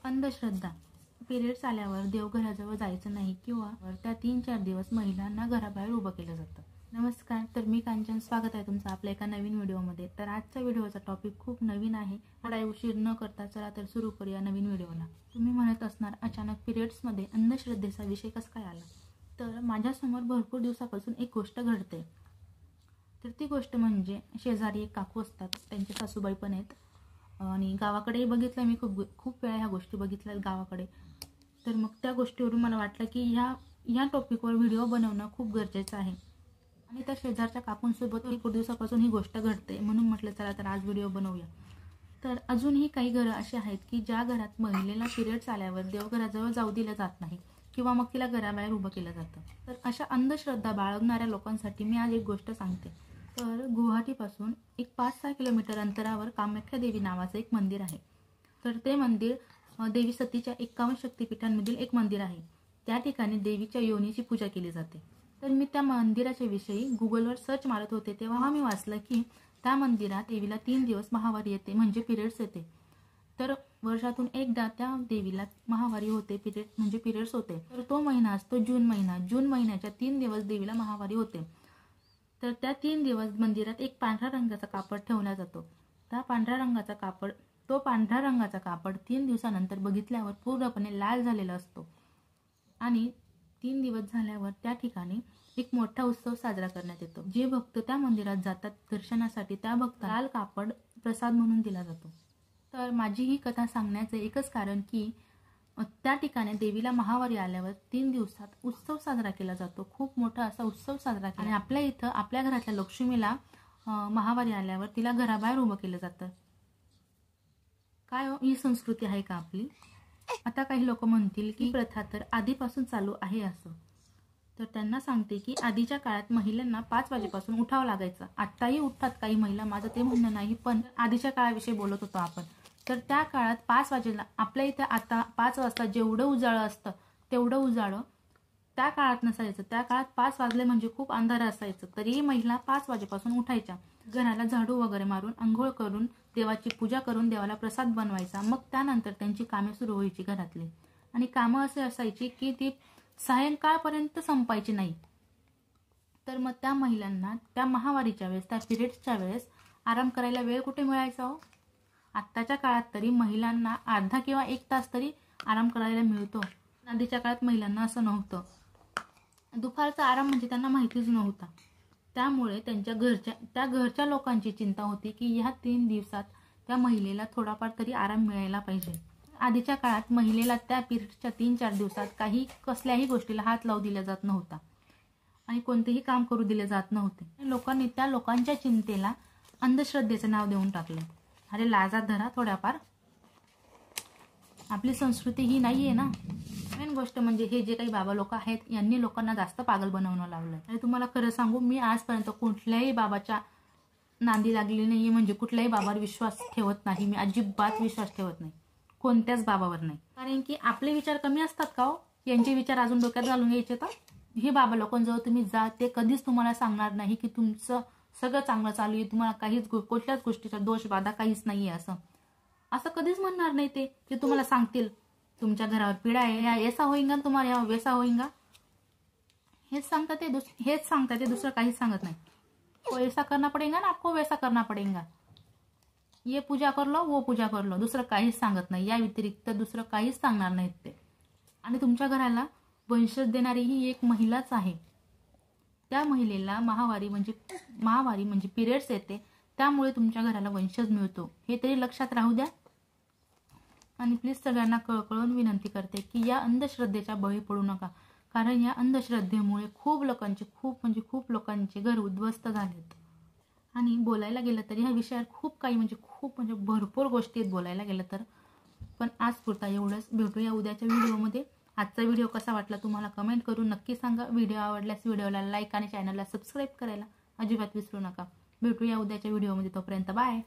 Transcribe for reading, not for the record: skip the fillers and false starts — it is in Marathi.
अंधश्रद्धा. पिरियड्स आल्यावर देवघराजवळ जायचं नाही किंवा त्या 3-4 दिवस महिलांना घराबाहेर उभं केलं जातं. नमस्कार, तर मी कांचन, स्वागत आहे तुमचं आपल्या एका नवीन व्हिडिओमध्ये. तर आजच्या व्हिडिओचा टॉपिक खूप नवीन आहे. थोडा उशीर न करता चला तर सुरू करूया नवीन व्हिडिओला. तुम्ही म्हणत असणार, अचानक पिरियड्समध्ये अंधश्रद्धेचा विषय कसा काय आला? तर माझ्यासमोर भरपूर दिवसापासून एक गोष्ट घडते. तर ती गोष्ट म्हणजे शेजारी एक काकू असतात, त्यांचे सासूबाई पण आहेत आणि गावाकडेही बघितलं मी, खूप वेळा ह्या गोष्टी बघितल्यात गावाकडे. तर मग त्या गोष्टीवरून मला वाटलं की ह्या टॉपिकवर व्हिडिओ बनवणं खूप गरजेचं आहे. आणि त्या शेजारच्या काकूंसोबत भरपूर दिवसापासून ही गोष्ट घडते, म्हणून म्हटलं चला तर आज व्हिडिओ बनवूया. तर अजूनही काही घरं अशी आहेत की ज्या घरात महिलेला पिरियड्स आल्यावर देवघराजवळ जाऊ दिलं जात नाही किंवा मग तिला घराबाहेर उभं केलं जातं. तर अशा अंधश्रद्धा बाळगणाऱ्या लोकांसाठी मी आज एक गोष्ट सांगते. तर गुवाहाटीपासून एक 5-6 किलोमीटर अंतरावर कामाख्या देवी नावाचं एक मंदिर आहे. तर ते मंदिर देवी सतीच्या 51 शक्तिपीठांमधील एक मंदिर आहे. त्या ठिकाणी देवीच्या योनीची पूजा केली जाते. तर मी त्या मंदिराच्या विषयी गुगलवर सर्च मारत होते, तेव्हा मी वाचलं की त्या मंदिरात देवीला 3 दिवस महावारी येते, म्हणजे पिरियड्स येते. तर वर्षातून एकदा त्या देवीला महावारी होते, पिरियड्स होते. तर तो महिना असतो जून महिना. जून महिन्याच्या 3 दिवस देवीला महावारी होते. तर त्या 3 दिवस मंदिरात एक पांढऱ्या रंगाचा कापड ठेवला जातो. तो पांढऱ्या रंगाचा कापड 3 दिवसानंतर बघितल्यावर पूर्णपणे लाल झालेला असतो आणि 3 दिवस झाल्यावर त्या ठिकाणी एक मोठा उत्सव साजरा करण्यात येतो. जे भक्त त्या मंदिरात जातात दर्शनासाठी, त्या भक्ताला लाल कापड प्रसाद म्हणून दिला जातो. तर माझी ही कथा सांगण्याचं एकच कारण की त्या ठिकाणी देवीला महावारी आल्यावर 3 दिवसात उत्सव साजरा केला जातो. खूप मोठा असा उत्सव साजरा केला. आणि आपल्या इथं आपल्या घरातल्या लक्ष्मीला महावारी आल्यावर तिला घराबाहेर उभं केलं जातं. काय ही संस्कृती आहे का आपली? आता काही लोक म्हणतील की प्रथा तर आधीपासून चालू आहे असं. तर त्यांना सांगते की आधीच्या काळात महिलांना 5 वाजेपासून उठावं लागायचं. आत्ताही उठतात काही महिला, माझं ते म्हणणं नाही, पण आधीच्या काळाविषयी बोलत होतो आपण. तर त्या काळात 5 वाजेला, आपल्या इथे आता 5 वाजता जेवढं उजाळं असतं तेवढं उजाळं त्या काळात नसायचं. त्या काळात 5 वाजले म्हणजे खूप अंधार असायचं. तरीही महिला 5 वाजेपासून उठायच्या, घराला झाडू वगैरे मारून, अंघोळ करून, देवाची पूजा करून, देवाला प्रसाद बनवायचा. मग त्यानंतर त्यांची कामे सुरू व्हायची घरातली. आणि कामं असे असायची की ती सायंकाळपर्यंत संपायची नाही. तर मग त्या महिलांना त्या महावारीच्या वेळेस, त्या पिरियड्सच्या वेळेस आराम करायला वेळ कुठे मिळायचा हो? आत्ताच्या काळात तरी महिलांना अर्धा किंवा 1 तास तरी आराम करायला मिळतो. आधीच्या काळात महिलांना असं नव्हतं. दुपारचा आराम म्हणजे त्यांना माहितीच नव्हता. त्यामुळे त्या घरच्या लोकांची चिंता होती की ह्या 3 दिवसात त्या महिलेला थोडाफार तरी आराम मिळायला पाहिजे. आधीच्या काळात महिलेला त्या पिरियड्सच्या 3-4 दिवसात कसल्याही गोष्टीला हात लावू दिला जात नव्हता आणि कोणतेही काम करू दिले जात नव्हते. लोकांनी त्या लोकांच्या चिंतेला अंधश्रद्धेचं नाव देऊन टाकलं. अरे लाजा धरा थोड्याफार, आपली संस्कृती ही नाही आहे ना. मेन गोष्ट म्हणजे हे जे काही बाबा लोक आहेत, यांनी लोकांना जास्त पागल बनवणं लावलं. आणि तुम्हाला खरं सांगू, मी आजपर्यंत कुठल्याही बाबाच्या नांदी लागली नाही, म्हणजे कुठल्याही बाबावर विश्वास ठेवत नाही. मी अजिबात विश्वास ठेवत नाही, कोणत्याच बाबावर नाही. कारण की आपले विचार कमी असतात का हो? यांचे विचार अजून डोक्यात घालून घ्यायचे. तर हे बाबा लोकांजवळ तुम्ही जा, ते कधीच तुम्हाला सांगणार नाही की तुमचं सगळं चांगलं चालू आहे, तुम्हाला कुठल्याच गोष्टीचा दोष बाधा काहीच नाहीये. असं कधीच म्हणणार नाही ते की तुम्हाला सांगतील तुमच्या घरावर पिढा आहे, ऐसा होईंगा तुम्हाला, वैसा होईंगा. हेच सांगतात ते, दुसरं काहीच सांगत नाही. ऐसा करना पडेगा ना आपको, वैसा करना पडेगा, ये पूजा कर लो, वो पूजा कर लो, दुसरं काहीच सांगत नाही. या व्यतिरिक्त दुसरं काहीच सांगणार नाहीत ते. आणि तुमच्या घराला वंशज देणारी ही एक महिलाच आहे. त्या महिलेला महावारी म्हणजे पिरियड्स येते, त्यामुळे तुमच्या घराला वंशज मिळतो. हे तरी लक्षात राहू द्या. आणि प्लीज सगळ्यांना कळकळून विनंती करते की या अंधश्रद्धेच्या बळी पडू नका. कारण या अंधश्रद्धेमुळे खूप लोकांचे घर उद्ध्वस्त झालेत. आणि बोलायला गेलं तर ह्या विषयावर खूप भरपूर गोष्टी आहेत बोलायला गेलं तर. पण आज पुरता एवढंच. भेटूया उद्याच्या व्हिडिओमध्ये. आजचा व्हिडिओ कसा वाटला तुम्हाला कमेंट करून नक्की सांगा. व्हिडिओ आवडल्यास व्हिडिओला लाईक आणि चॅनलला सबस्क्राईब करायला अजिबात विसरू नका. भेटूया उद्याच्या व्हिडिओमध्ये. तोपर्यंत बाय.